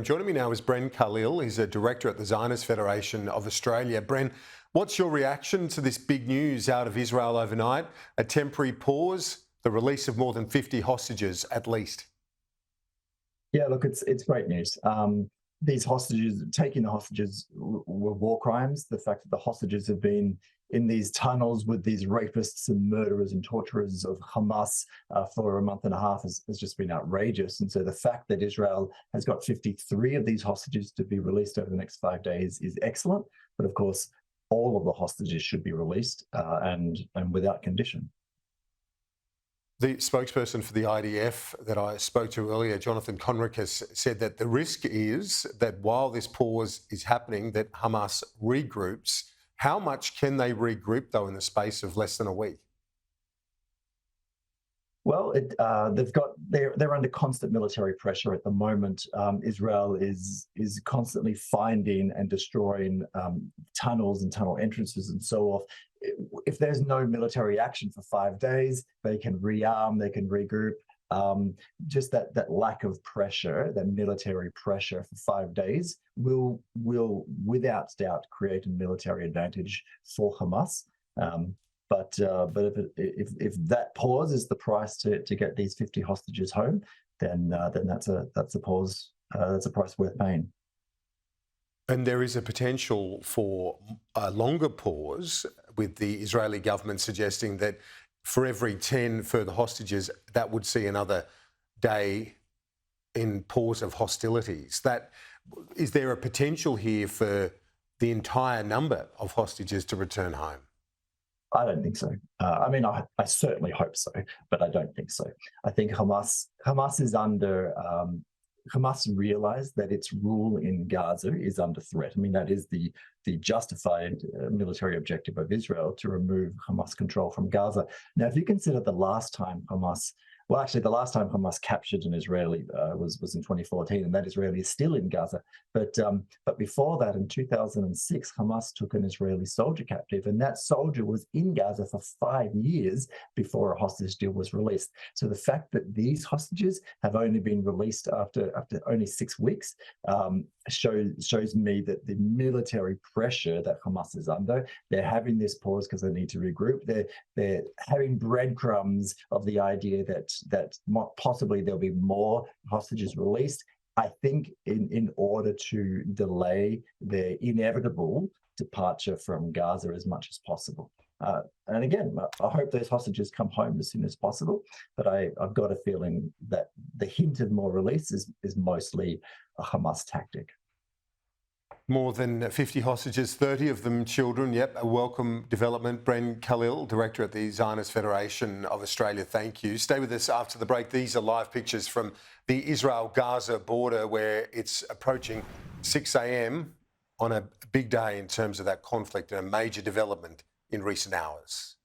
Joining me now is Bren Carlill. He's a director at the Zionist Federation of Australia. Bren, what's your reaction to this big news out of Israel overnight? A temporary pause, the release of more than 50 hostages at least. Yeah, look, it's great news. These hostages, taking the hostages, were war crimes. The fact that the hostages have been in these tunnels with these rapists and murderers and torturers of Hamas for a month and a half has just been outrageous. And so the fact that Israel has got 53 of these hostages to be released over the next 5 days is excellent. But of course, all of the hostages should be released and without condition. The spokesperson for the IDF that I spoke to earlier, Jonathan Conrick, has said that the risk is that while this pause is happening, that Hamas regroups. How much can they regroup, though, in the space of less than a week? Well, they're under constant military pressure at the moment. Israel is constantly finding and destroying tunnels and tunnel entrances and so forth. If there's no military action for 5 days, they can rearm, they can regroup. Just that lack of pressure, that military pressure for 5 days will without doubt create a military advantage for Hamas. But if that pause is the price to get these 50 hostages home, then that's a pause. That's a price worth paying. And there is a potential for a longer pause, with the Israeli government suggesting that for every 10 further hostages, that would see another day in pause of hostilities. Is there a potential here for the entire number of hostages to return home? I don't think so. I certainly hope so, but I don't think so. I think Hamas is under. Hamas realized that its rule in Gaza is under threat. That is the justified military objective of Israel, to remove Hamas control from Gaza. Now, if you consider the last time Hamas captured an Israeli was in 2014, and that Israeli is still in Gaza. But before that, in 2006, Hamas took an Israeli soldier captive, and that soldier was in Gaza for 5 years before a hostage deal was released. So the fact that these hostages have only been released after only 6 weeks shows me that the military pressure that Hamas is under, they're having this pause because they need to regroup. They're having breadcrumbs of the idea that possibly there'll be more hostages released. I think in order to delay their inevitable departure from Gaza as much as possible. And again, I hope those hostages come home as soon as possible, but I've got a feeling that the hint of more release is mostly a Hamas tactic. More than 50 hostages, 30 of them children. Yep, a welcome development. Bren Carlill, director at the Zionist Federation of Australia, thank you. Stay with us after the break. These are live pictures from the Israel-Gaza border, where it's approaching 6 a.m. on a big day in terms of that conflict, and a major development in recent hours.